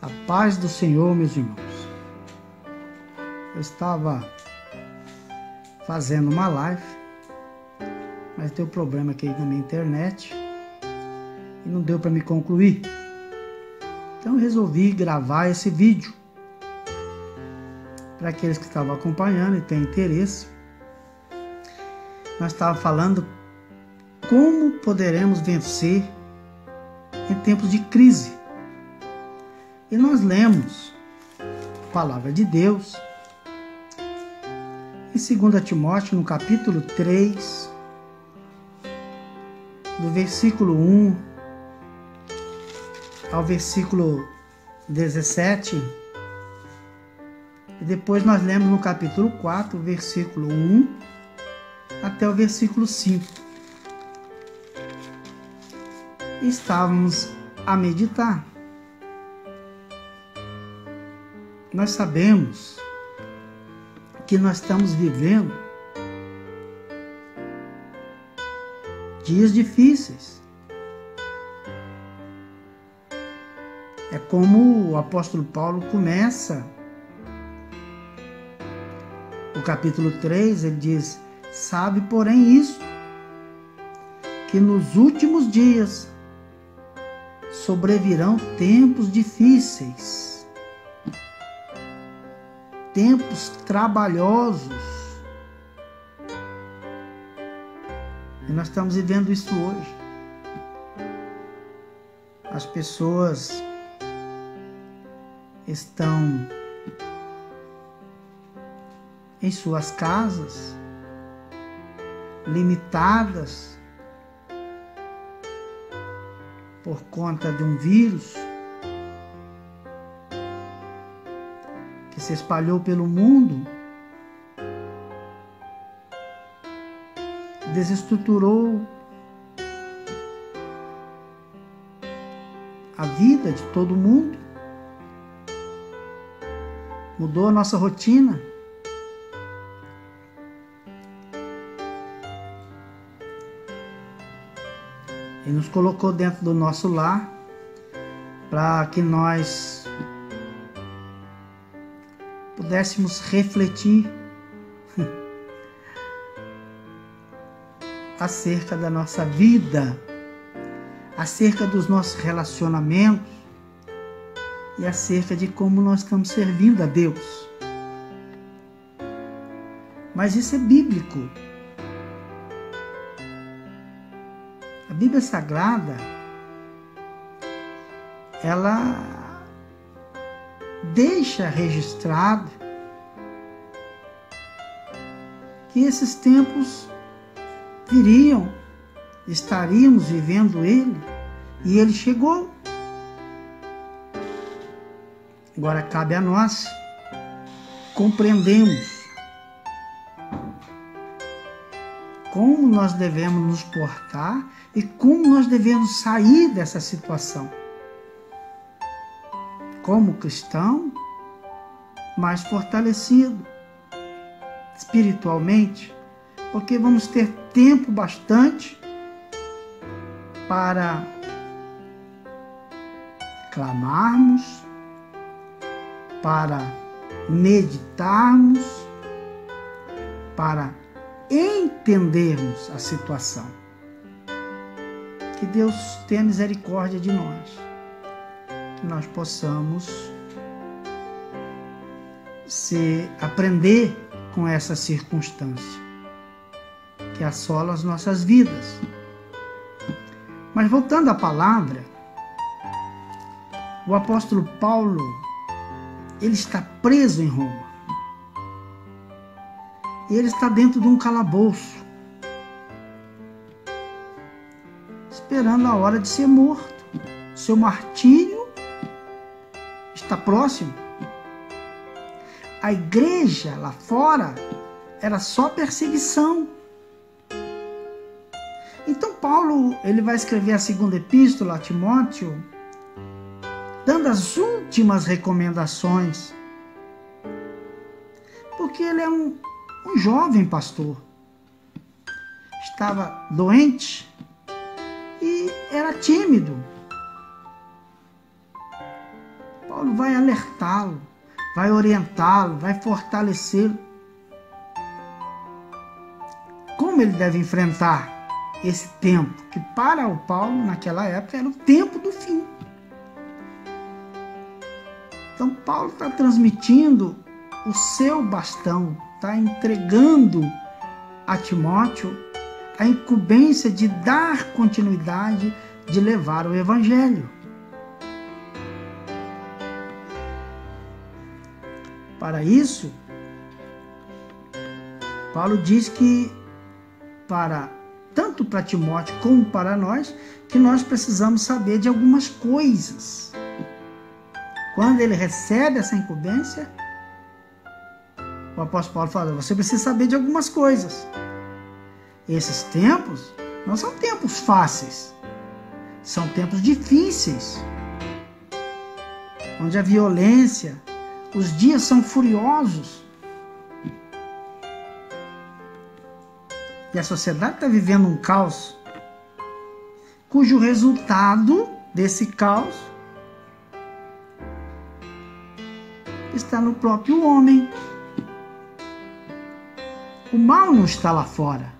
A paz do Senhor, meus irmãos. Eu estava fazendo uma live, mas deu problema aqui na minha internet e não deu para me concluir. Então eu resolvi gravar esse vídeo para aqueles que estavam acompanhando e têm interesse. Nós estávamos falando como poderemos vencer em tempos de crise. E nós lemos a palavra de Deus em 2 Timóteo, no capítulo 3, do versículo 1 ao versículo 17. E depois nós lemos no capítulo 4, versículo 1 até o versículo 5. E estávamos a meditar. Nós sabemos que nós estamos vivendo dias difíceis. É como o apóstolo Paulo começa o capítulo 3, ele diz: sabe, porém, isso, que nos últimos dias sobrevirão tempos difíceis, tempos trabalhosos. E nós estamos vivendo isso hoje. As pessoas estão em suas casas, limitadas por conta de um vírus que se espalhou pelo mundo, desestruturou a vida de todo mundo, mudou a nossa rotina. E nos colocou dentro do nosso lar para que nós pudéssemos refletir acerca da nossa vida, acerca dos nossos relacionamentos e acerca de como nós estamos servindo a Deus. Mas isso é bíblico. A Bíblia Sagrada, ela deixa registrado que esses tempos viriam, estaríamos vivendo ele, e ele chegou. Agora cabe a nós compreendermos como nós devemos nos portar e como nós devemos sair dessa situação. Como cristão, mais fortalecido espiritualmente, porque vamos ter tempo bastante para clamarmos, para meditarmos, para entendermos a situação. Que Deus tenha misericórdia de nós, que nós possamos aprender com essa circunstância que assola as nossas vidas. Mas voltando à palavra, o apóstolo Paulo, ele está preso em Roma. E ele está dentro de um calabouço, esperando a hora de ser morto. Seu martírio está próximo. A igreja lá fora era só perseguição. Então Paulo, ele vai escrever a segunda epístola a Timóteo, dando as últimas recomendações, porque ele é um jovem pastor, estava doente e era tímido. Paulo vai alertá-lo, vai orientá-lo, vai fortalecê-lo. Como ele deve enfrentar esse tempo, que para o Paulo, naquela época, era o tempo do fim. Então, Paulo está transmitindo o seu bastão, está entregando a Timóteo a incumbência de dar continuidade, de levar o Evangelho. Para isso, Paulo diz que tanto para Timóteo como para nós, que nós precisamos saber de algumas coisas. Quando ele recebe essa incumbência, o apóstolo Paulo fala, você precisa saber de algumas coisas. Esses tempos não são tempos fáceis, são tempos difíceis, onde a violência, os dias são furiosos. E a sociedade está vivendo um caos, cujo resultado desse caos está no próprio homem. O mal não está lá fora.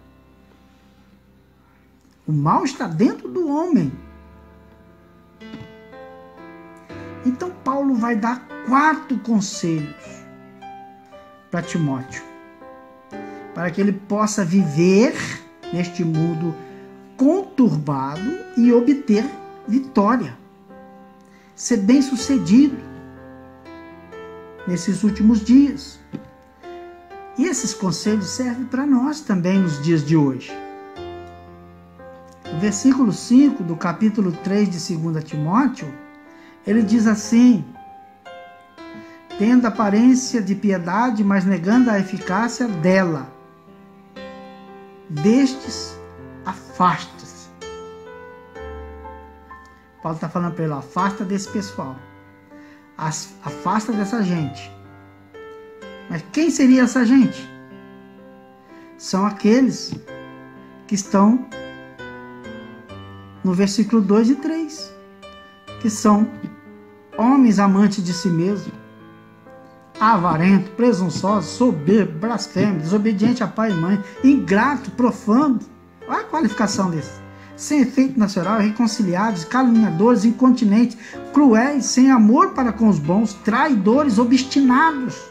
O mal está dentro do homem. Então Paulo vai dar 4 conselhos para Timóteo, para que ele possa viver neste mundo conturbado e obter vitória, ser bem-sucedido nesses últimos dias. E esses conselhos servem para nós também nos dias de hoje. No versículo 5 do capítulo 3 de 2 Timóteo, ele diz assim: tendo aparência de piedade, mas negando a eficácia dela, destes afasta-se. Paulo está falando para ele, afasta desse pessoal, afasta dessa gente. Mas quem seria essa gente? São aqueles que estão no versículo 2 e 3, que são homens amantes de si mesmo, avarento, presunçoso, soberbo, blasfemo, desobediente a pai e mãe, ingrato, profano. Olha a qualificação desse. Sem efeito natural, irreconciliáveis, caluniadores, incontinentes, cruéis, sem amor para com os bons, traidores, obstinados,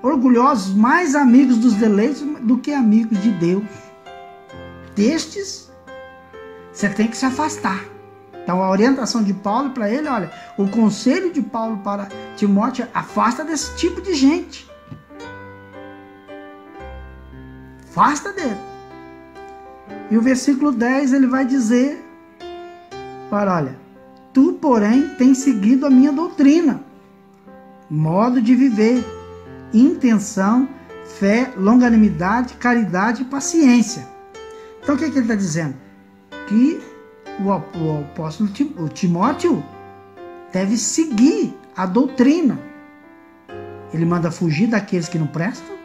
orgulhosos, mais amigos dos deleites do que amigos de Deus. Destes, você tem que se afastar. Então a orientação de Paulo para ele, olha, o conselho de Paulo para Timóteo, afasta desse tipo de gente. Afasta dele. E o versículo 10 ele vai dizer, olha, tu porém tens seguido a minha doutrina, modo de viver, intenção, fé, longanimidade, caridade e paciência. Então o que ele está dizendo? Que o apóstolo Timóteo deve seguir a doutrina. Ele manda fugir daqueles que não prestam,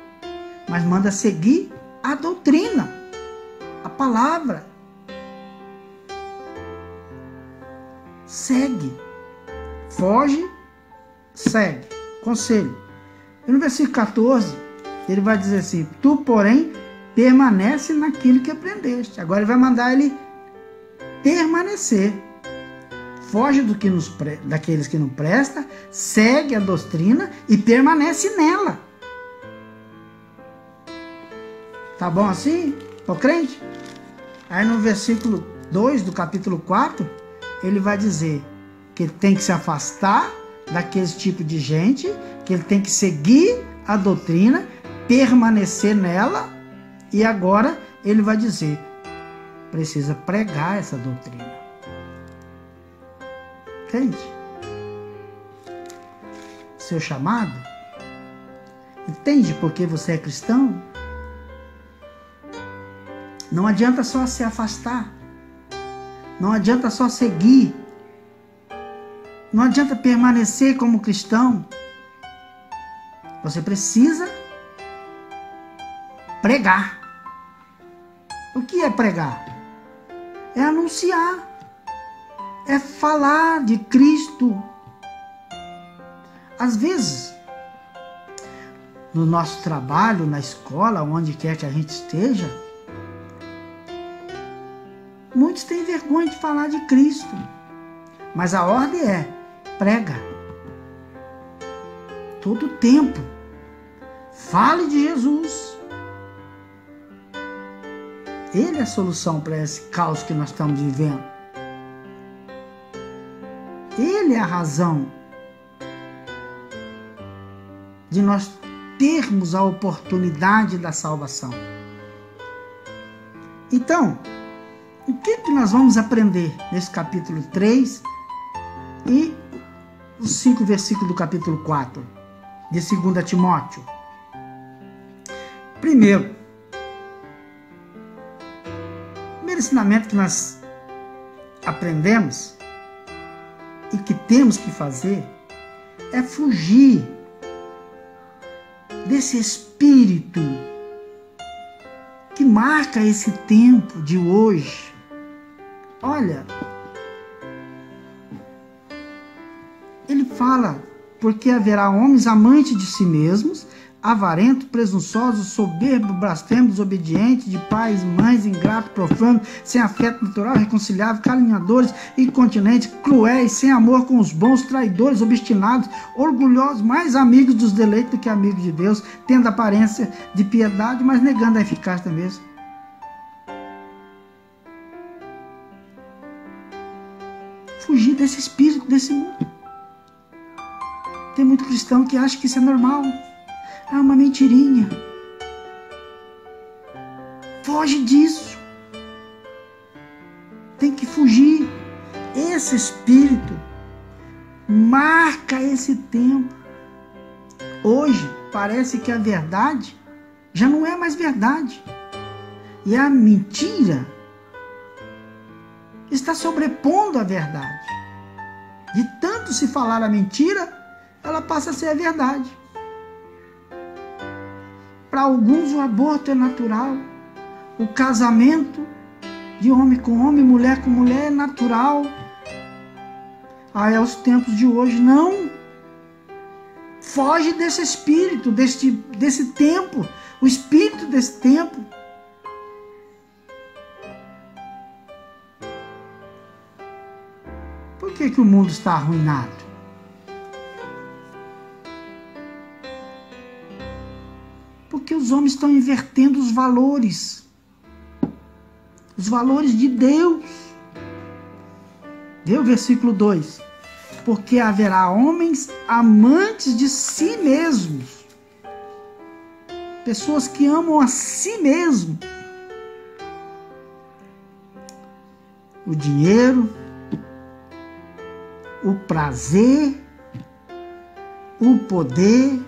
mas manda seguir a doutrina, a palavra. Segue, foge, segue. Conselho. E no versículo 14, ele vai dizer assim, tu, porém, permanece naquilo que aprendeste. Agora ele vai mandar ele permanecer. Foge daqueles que não prestam, segue a doutrina e permanece nela. Tá bom assim? Tô crente? Aí no versículo 2 do capítulo 4, ele vai dizer que ele tem que se afastar daqueles tipos de gente, que ele tem que seguir a doutrina, permanecer nela, e agora ele vai dizer, precisa pregar essa doutrina. Entende? Seu chamado? Entende por que você é cristão? Não adianta só se afastar. Não adianta só seguir. Não adianta permanecer como cristão. Você precisa pregar. O que é pregar? É anunciar. É falar de Cristo. Às vezes, no nosso trabalho, na escola, onde quer que a gente esteja, muitos têm vergonha de falar de Cristo. Mas a ordem é: prega. Todo tempo. Fale de Jesus. Ele é a solução para esse caos que nós estamos vivendo. Ele é a razão de nós termos a oportunidade da salvação. Então, o que nós vamos aprender nesse capítulo 3 e os 5 versículos do capítulo 4 de 2 Timóteo? Primeiro ensinamento que nós aprendemos e que temos que fazer é fugir desse espírito que marca esse tempo de hoje. Olha, ele fala: porque haverá homens amantes de si mesmos, avarentos, presunçosos, soberbos, blasfemos, desobedientes, de pais, mães, ingratos, profanos, sem afeto natural, reconciliáveis, caluniadores, incontinentes, cruéis, sem amor com os bons, traidores, obstinados, orgulhosos, mais amigos dos deleitos do que amigos de Deus, tendo aparência de piedade, mas negando a eficácia mesmo. Fugir desse espírito, desse mundo. Tem muito cristão que acha que isso é normal. É uma mentirinha. Foge disso. Tem que fugir. Esse espírito marca esse tempo. Hoje parece que a verdade já não é mais verdade. E a mentira está sobrepondo a verdade. De tanto se falar a mentira, ela passa a ser a verdade. Para alguns o aborto é natural. O casamento de homem com homem, mulher com mulher é natural. Aí aos tempos de hoje, não. Foge desse espírito, desse tempo. O espírito desse tempo. Por que o mundo está arruinado? Porque os homens estão invertendo os valores de Deus. Vê o versículo 2. Porque haverá homens amantes de si mesmos. Pessoas que amam a si mesmo. O dinheiro, o prazer, o poder.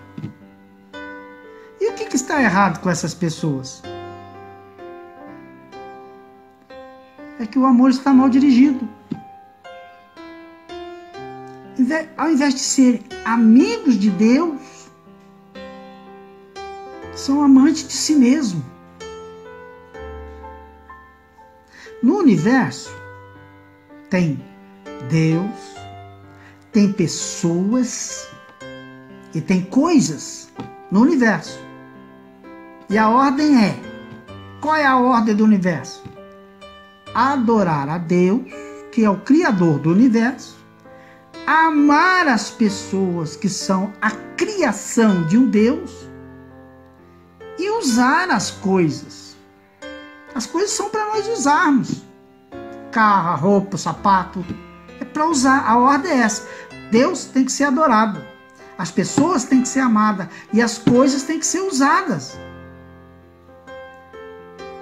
E o que está errado com essas pessoas? É que o amor está mal dirigido. Ao invés de serem amigos de Deus, são amantes de si mesmo. No universo, tem Deus, tem pessoas e tem coisas no universo. E a ordem é: qual é a ordem do universo? Adorar a Deus, que é o Criador do universo, amar as pessoas que são a criação de um Deus e usar as coisas. As coisas são para nós usarmos. Carro, roupa, sapato, é para usar. A ordem é essa. Deus tem que ser adorado. As pessoas têm que ser amadas e as coisas têm que ser usadas.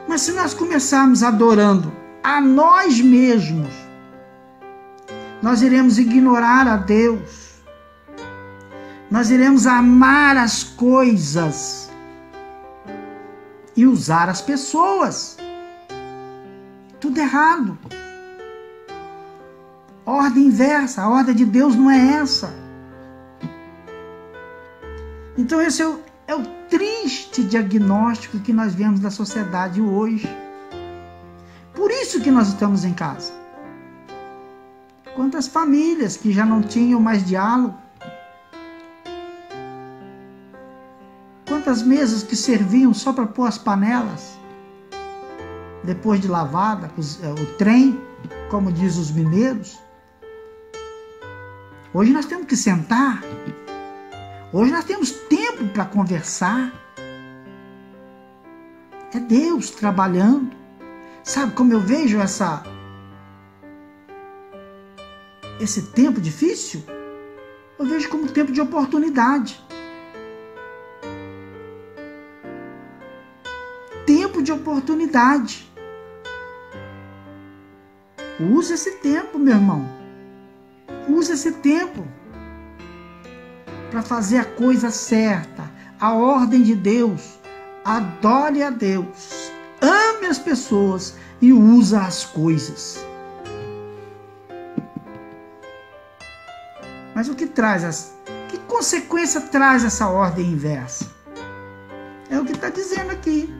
Mas se nós começarmos adorando a nós mesmos, nós iremos ignorar a Deus. Nós iremos amar as coisas e usar as pessoas. Tudo errado. Ordem inversa. A ordem de Deus não é essa. Então esse é o triste diagnóstico que nós vemos da sociedade hoje. Por isso que nós estamos em casa. Quantas famílias que já não tinham mais diálogo, quantas mesas que serviam só para pôr as panelas, depois de lavada, o trem, como diz os mineiros. Hoje nós temos que sentar. Hoje nós temos tempo para conversar. É Deus trabalhando. Sabe como eu vejo esse tempo difícil? Eu vejo como tempo de oportunidade. Tempo de oportunidade. Use esse tempo, meu irmão. Use esse tempo para fazer a coisa certa, a ordem de Deus. Adore a Deus, ame as pessoas e use as coisas. Mas o que traz que consequência traz essa ordem inversa? É o que está dizendo aqui.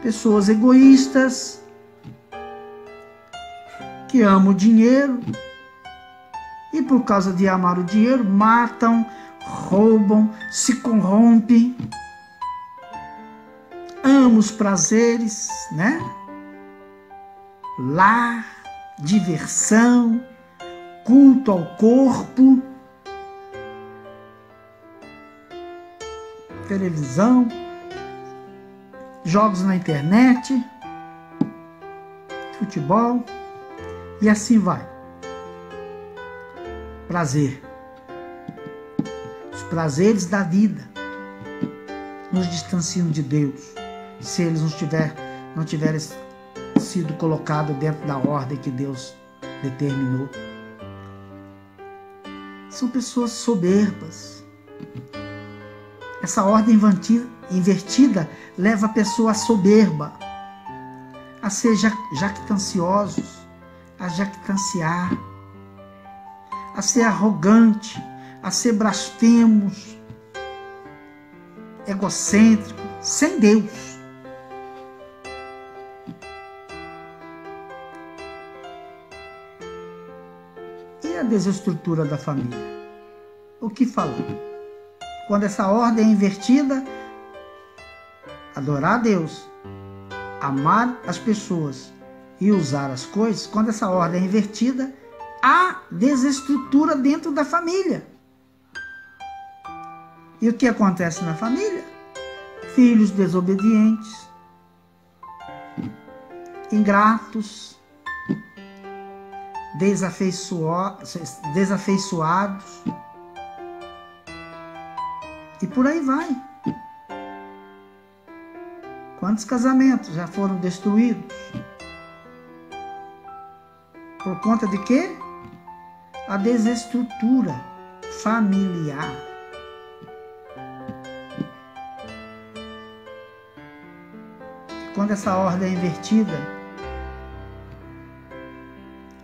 Pessoas egoístas, que amam o dinheiro e por causa de amar o dinheiro matam, roubam, se corrompem, amam os prazeres, né? Lar, diversão, culto ao corpo, televisão, jogos na internet, futebol e assim vai. Prazer. Os prazeres da vida nos distanciam de Deus, se eles não tiverem sido colocados dentro da ordem que Deus determinou. São pessoas soberbas. Essa ordem invertida leva a pessoa à soberba, a ser jactanciosos, a jactanciar, a ser arrogante, a ser blasfemos, egocêntrico, sem Deus. E a desestrutura da família? O que falar? Quando essa ordem é invertida, adorar a Deus, amar as pessoas e usar as coisas, quando essa ordem é invertida, há desestrutura dentro da família. E o que acontece na família? Filhos desobedientes, ingratos, desafeiçoados, e por aí vai. Quantos casamentos já foram destruídos? Por conta de quê? A desestrutura familiar. Quando essa ordem é invertida,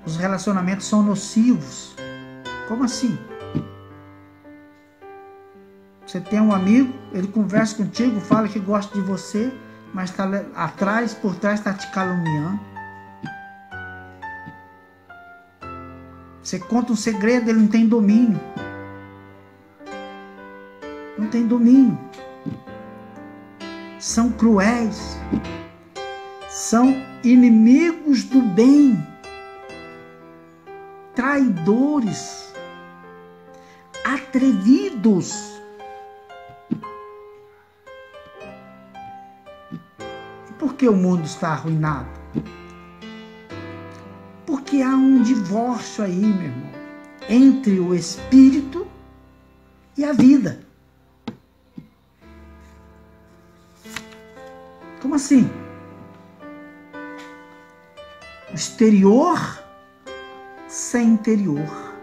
os relacionamentos são nocivos. Como assim? Você tem um amigo, ele conversa contigo, fala que gosta de você, mas por trás está te caluniando. Você conta um segredo, ele não tem domínio. Não tem domínio. São cruéis. São inimigos do bem. Traidores. Atrevidos. E por que o mundo está arruinado? Porque há um divórcio aí, meu irmão, entre o espírito e a vida. Como assim? O exterior sem interior.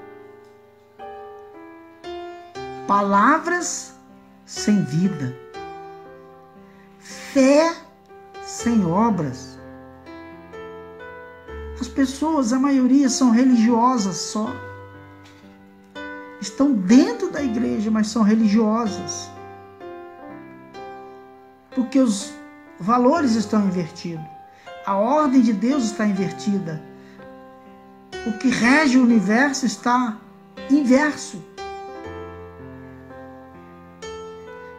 Palavras sem vida. Fé sem obras. As pessoas, a maioria, são religiosas só. Estão dentro da igreja, mas são religiosas. Porque os valores estão invertidos. A ordem de Deus está invertida. O que rege o universo está inverso.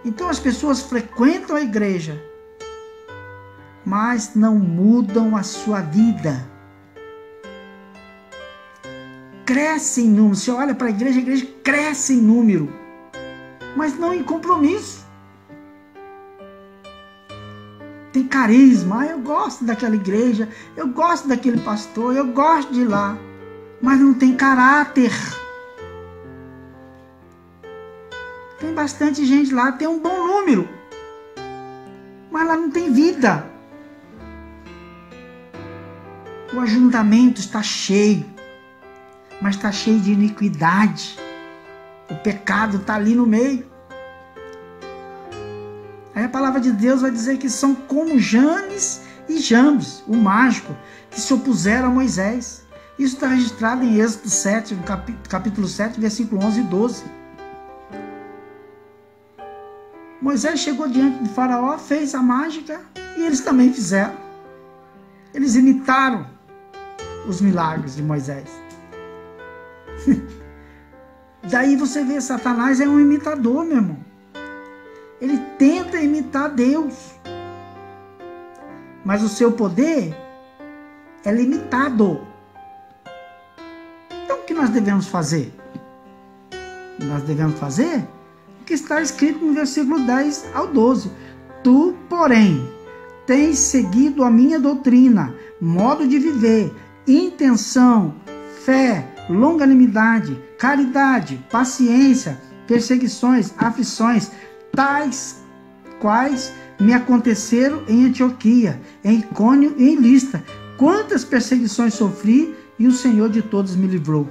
Então as pessoas frequentam a igreja, mas não mudam a sua vida. Cresce em número. Você olha para a igreja cresce em número, mas não em compromisso. Tem carisma. Eu gosto daquela igreja, eu gosto daquele pastor, eu gosto de ir lá, mas não tem caráter. Tem bastante gente lá, tem um bom número, mas lá não tem vida. O ajuntamento está cheio, mas está cheio de iniquidade. O pecado está ali no meio. Aí a palavra de Deus vai dizer que são como Janes e Jambres, o mágico, que se opuseram a Moisés. Isso está registrado em Êxodo 7, no capítulo 7, versículo 11 e 12. Moisés chegou diante de Faraó, fez a mágica e eles também fizeram. Eles imitaram os milagres de Moisés. Daí você vê, Satanás é um imitador, meu irmão. Ele tenta imitar Deus, mas o seu poder é limitado. Então o que nós devemos fazer? Nós devemos fazer o que está escrito no versículo 10 ao 12. Tu, porém, tens seguido a minha doutrina, modo de viver, intenção, fé, longanimidade, caridade, paciência, perseguições, aflições, tais quais me aconteceram em Antioquia, em Icônio e em Listra. Quantas perseguições sofri e o Senhor de todos me livrou.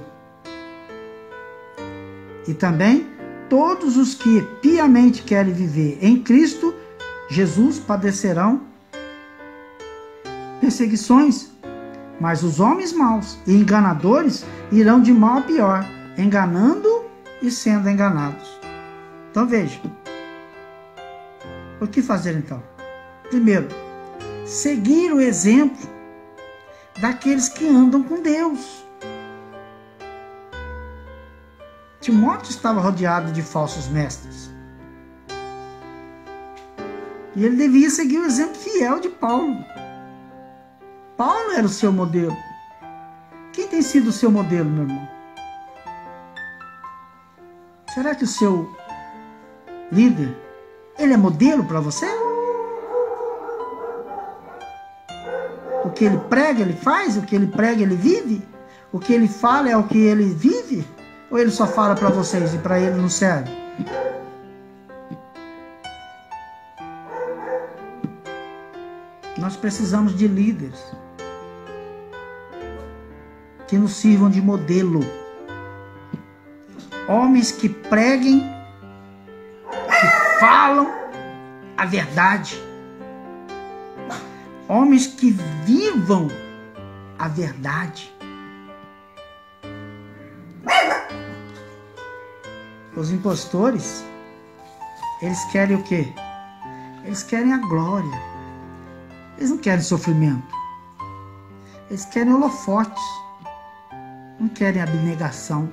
E também todos os que piamente querem viver em Cristo Jesus padecerão perseguições, mas os homens maus e enganadores irão de mal a pior, enganando e sendo enganados. Então veja, o que fazer então? Primeiro, seguir o exemplo daqueles que andam com Deus. Timóteo estava rodeado de falsos mestres. E ele devia seguir o exemplo fiel de Paulo. Paulo era o seu modelo. Quem tem sido o seu modelo, meu irmão? Será que o seu líder, ele é modelo para você? O que ele prega, ele faz? O que ele prega, ele vive? O que ele fala é o que ele vive? Ou ele só fala para vocês e para ele não serve? Nós precisamos de líderes que nos sirvam de modelo. Homens que preguem, que falam a verdade. Homens que vivam a verdade. Os impostores, eles querem o quê? Eles querem a glória. Eles não querem sofrimento. Eles querem holofotes. Não querem abnegação.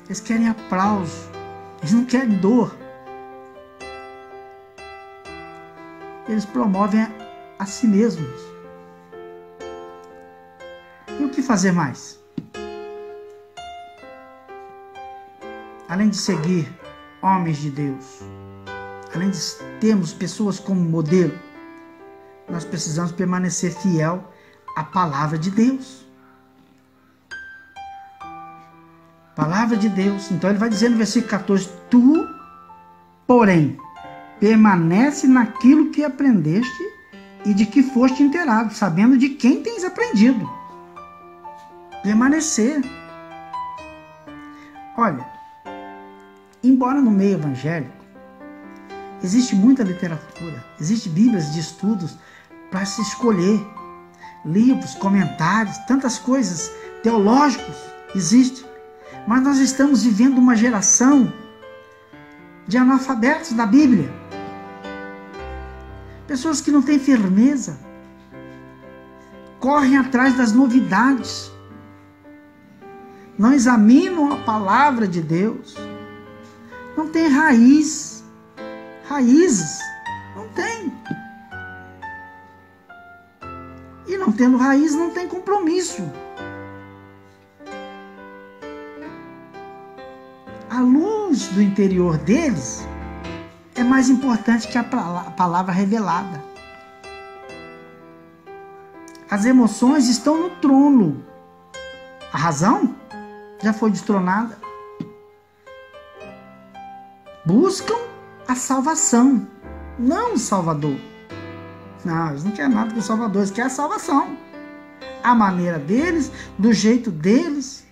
Eles querem aplauso. Eles não querem dor. Eles promovem a si mesmos. E o que fazer mais? Além de seguir homens de Deus, além de termos pessoas como modelo, nós precisamos permanecer fiel à palavra de Deus. Palavra de Deus. Então ele vai dizer no versículo 14, tu, porém, permanece naquilo que aprendeste e de que foste inteirado, sabendo de quem tens aprendido. Permanecer. Olha, embora no meio evangélico existe muita literatura, existe bíblias de estudos para se escolher, livros, comentários, tantas coisas teológicos existem, mas nós estamos vivendo uma geração de analfabetos da Bíblia, pessoas que não têm firmeza, correm atrás das novidades, não examinam a palavra de Deus, não tem raiz, raízes. Não tem. E não tendo raiz, não tem compromisso. A luz do interior deles é mais importante que a palavra revelada. As emoções estão no trono. A razão já foi destronada. Buscam a salvação, não o Salvador. Não, eles não querem nada com o Salvador, eles querem a salvação. A maneira deles, do jeito deles.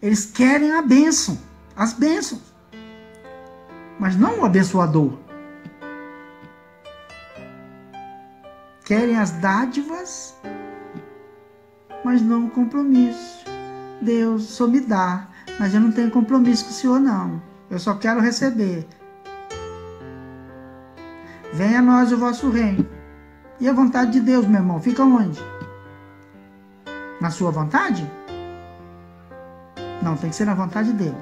Eles querem a bênção, as bênçãos. Mas não o abençoador. Querem as dádivas, mas não o compromisso. Deus só me dá, mas eu não tenho compromisso com o Senhor, não. Eu só quero receber. Venha a nós o vosso reino. E a vontade de Deus, meu irmão, fica onde? Na sua vontade? Não, tem que ser na vontade dele.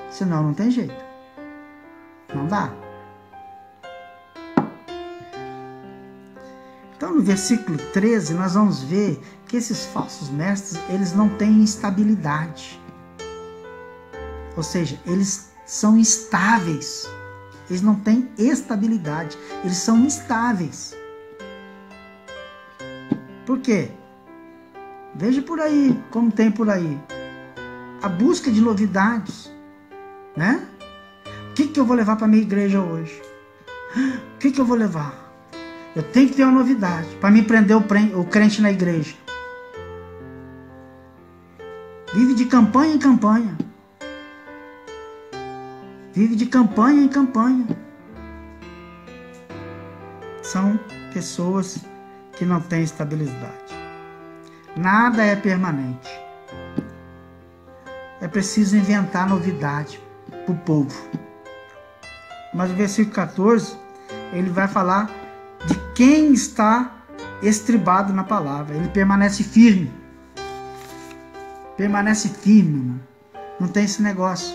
Senão não tem jeito. Não dá. Então, no versículo 13, nós vamos ver que esses falsos mestres, eles não têm estabilidade. Ou seja, eles são instáveis. Eles não têm estabilidade. Eles são instáveis. Por quê? Veja por aí, como tem por aí. A busca de novidades. Né? O que eu vou levar para a minha igreja hoje? O que eu vou levar? Eu tenho que ter uma novidade para me prender o crente na igreja. Vive de campanha em campanha. Vive de campanha em campanha. São pessoas que não têm estabilidade. Nada é permanente. É preciso inventar novidade para o povo. Mas o versículo 14, ele vai falar de quem está estribado na palavra. Ele permanece firme. Permanece firme, irmão. Não tem esse negócio.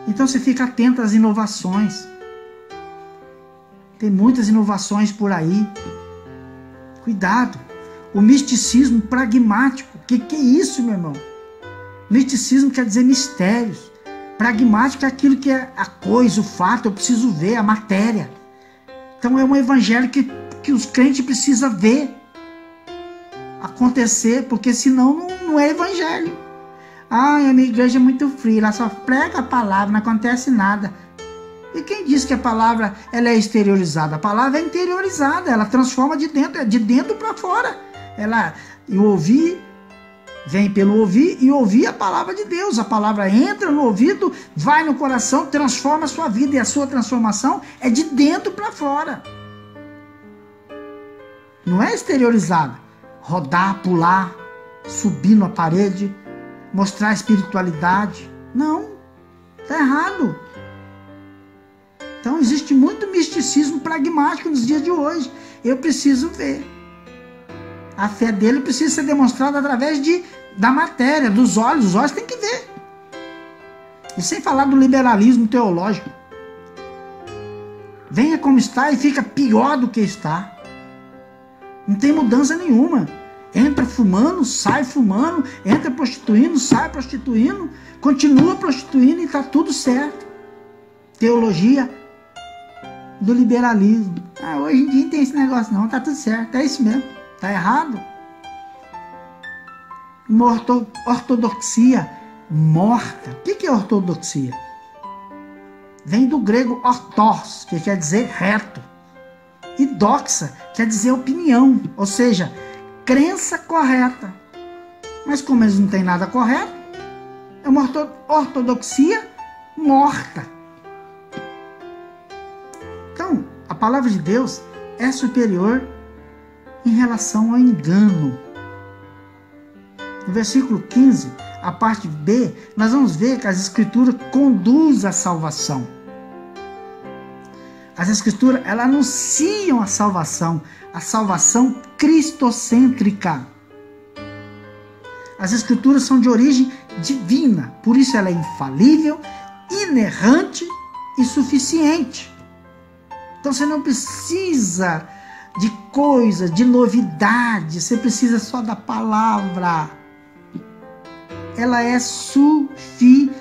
Então você fica atento às inovações. Tem muitas inovações por aí. Cuidado. O misticismo pragmático. O que é isso, meu irmão? Misticismo quer dizer mistérios. Pragmático é aquilo que é a coisa, o fato. Eu preciso ver, a matéria. Então é um evangelho que os crentes precisam ver acontecer, porque senão não é evangelho. Ah, a minha igreja é muito fria, ela só prega a palavra, não acontece nada. E quem diz que a palavra ela é exteriorizada? A palavra é interiorizada, ela transforma de dentro para fora. E o ouvir vem pelo ouvir e ouvir a palavra de Deus. A palavra entra no ouvido, vai no coração, transforma a sua vida. E a sua transformação é de dentro para fora. Não é exteriorizada. Rodar, pular, subir na parede, mostrar espiritualidade. Não, está errado. Então existe muito misticismo pragmático nos dias de hoje. Eu preciso ver. A fé dele precisa ser demonstrada através da matéria, dos olhos. Os olhos têm que ver. E sem falar do liberalismo teológico. Venha como está e fica pior do que está. Não tem mudança nenhuma. Entra fumando, sai fumando. Entra prostituindo, sai prostituindo. Continua prostituindo e está tudo certo. Teologia do liberalismo. Hoje em dia não tem esse negócio não. Está tudo certo. É isso mesmo. Está errado. Uma ortodoxia morta. O que é ortodoxia? Vem do grego ortos, que quer dizer reto. E doxa quer dizer opinião, ou seja, crença correta. Mas como eles não têm nada correto, é uma ortodoxia morta. Então, a palavra de Deus é superior em relação ao engano. No versículo 15, a parte B, nós vamos ver que as escrituras conduzem à salvação. As escrituras, elas anunciam a salvação cristocêntrica. As escrituras são de origem divina, por isso ela é infalível, inerrante e suficiente. Então você não precisa de coisa, de novidade, você precisa só da palavra. Ela é suficiente.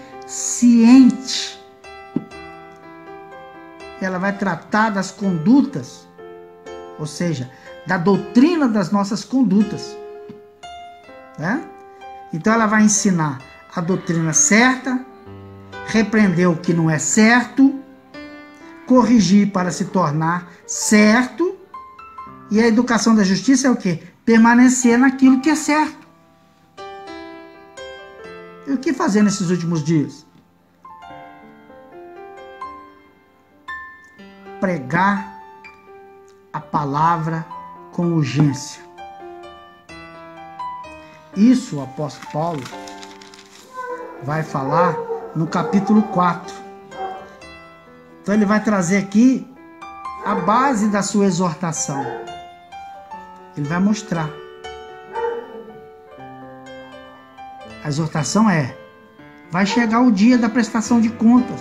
Ela vai tratar das condutas, ou seja, da doutrina das nossas condutas, né? Então ela vai ensinar a doutrina certa, repreender o que não é certo, corrigir para se tornar certo. E a educação da justiça é o quê? Permanecer naquilo que é certo. E o que fazer nesses últimos dias? Pregar a palavra com urgência. Isso o apóstolo Paulo vai falar no capítulo 4. Então ele vai trazer aqui a base da sua exortação. Ele vai mostrar. A exortação é: vai chegar o dia da prestação de contas.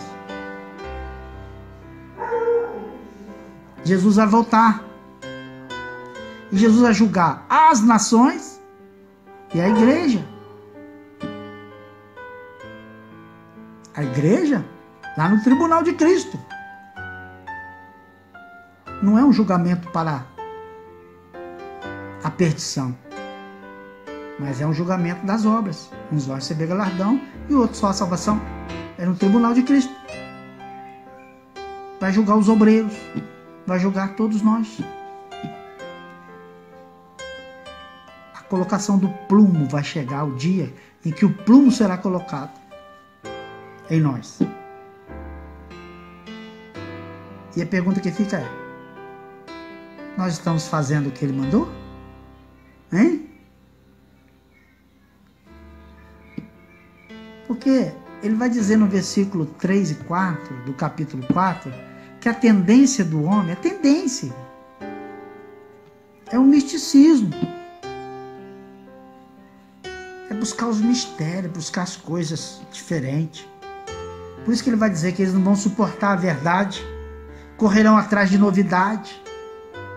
Jesus vai voltar. E Jesus vai julgar as nações e a igreja. A igreja lá no tribunal de Cristo. Não é um julgamento para a perdição, mas é um julgamento das obras. Uns vão receber galardão e outros só a salvação. É no tribunal de Cristo. Vai julgar os obreiros, vai julgar todos nós. A colocação do plumo vai chegar o dia em que o plumo será colocado em nós. E a pergunta que fica é: nós estamos fazendo o que ele mandou? Hein? Porque ele vai dizer no versículo 3 e 4 do capítulo 4 que a tendência do homem, é o misticismo. É buscar os mistérios, buscar as coisas diferentes. Por isso que ele vai dizer que eles não vão suportar a verdade, correrão atrás de novidade,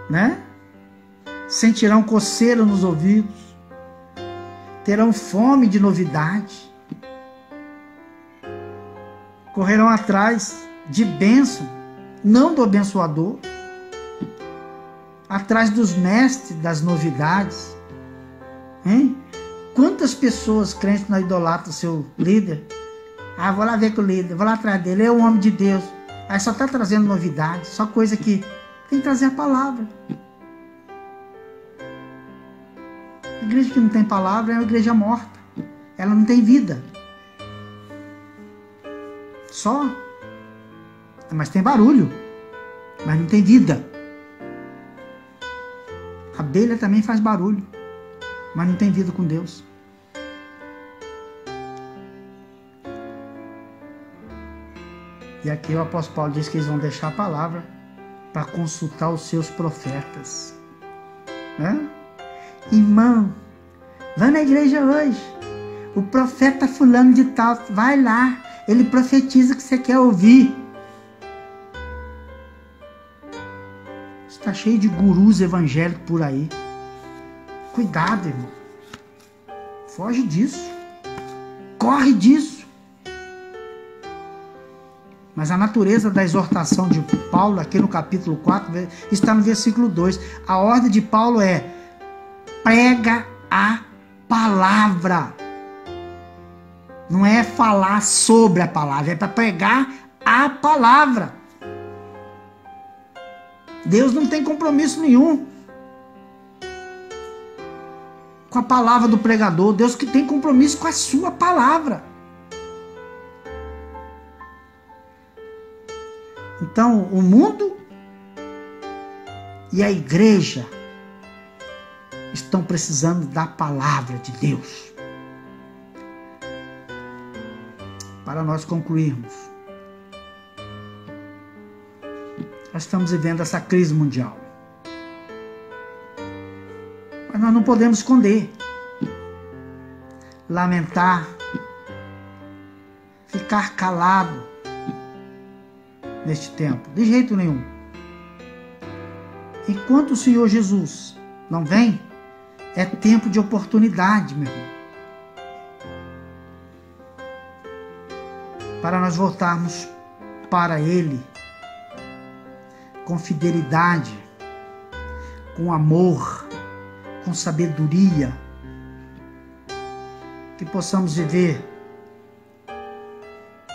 né? Sentirão coceira nos ouvidos, terão fome de novidade, correrão atrás de bênção, não do abençoador, atrás dos mestres das novidades. Hein? Quantas pessoas crentes não idolatram o seu líder? Ah, vou lá ver com o líder, vou lá atrás dele, ele é um homem de Deus. Aí só está trazendo novidades, só coisa que tem que trazer a palavra. A igreja que não tem palavra é uma igreja morta. Ela não tem vida. Só. Mas tem barulho. Mas não tem vida. A abelha também faz barulho. Mas não tem vida com Deus. E aqui o apóstolo Paulo diz que eles vão deixar a palavra para consultar os seus profetas. Né? Irmão, vai na igreja hoje. O profeta fulano de tal, vai lá. Ele profetiza o que você quer ouvir. Está cheio de gurus evangélicos por aí. Cuidado, irmão. Foge disso. Corre disso. Mas a natureza da exortação de Paulo, aqui no capítulo 4, está no versículo 2. A ordem de Paulo é: prega a palavra. Não é falar sobre a palavra, é para pregar a palavra. Deus não tem compromisso nenhum com a palavra do pregador. Deus que tem compromisso com a sua palavra. Então, o mundo e a igreja estão precisando da palavra de Deus. Para nós concluirmos, nós estamos vivendo essa crise mundial. Mas nós não podemos esconder, lamentar, ficar calado neste tempo, de jeito nenhum. Enquanto o Senhor Jesus não vem, é tempo de oportunidade, meu irmão, para nós voltarmos para Ele com fidelidade, com amor, com sabedoria, que possamos viver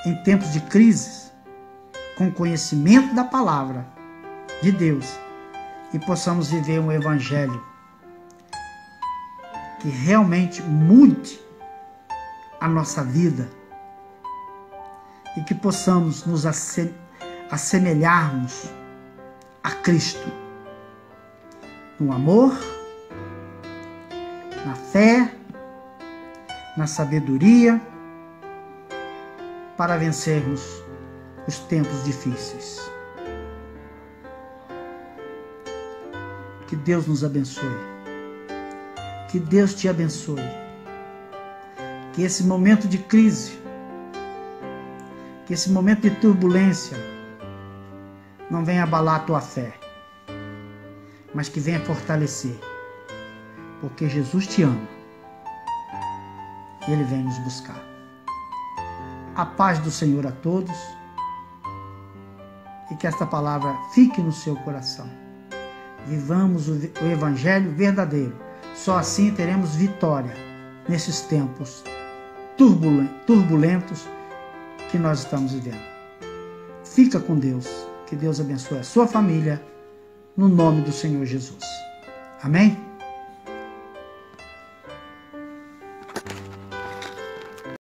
em tempos de crises com conhecimento da palavra de Deus e possamos viver um evangelho que realmente mude a nossa vida e que possamos nos assemelharmos a Cristo no amor, na fé, na sabedoria, para vencermos os tempos difíceis. Que Deus nos abençoe. Que Deus te abençoe. Que esse momento de crise, que esse momento de turbulência não venha abalar a tua fé, mas que venha fortalecer, porque Jesus te ama e Ele vem nos buscar. A paz do Senhor a todos e que esta palavra fique no seu coração. Vivamos o Evangelho verdadeiro. Só assim teremos vitória nesses tempos turbulentos que nós estamos vivendo. Fica com Deus. Que Deus abençoe a sua família, no nome do Senhor Jesus. Amém?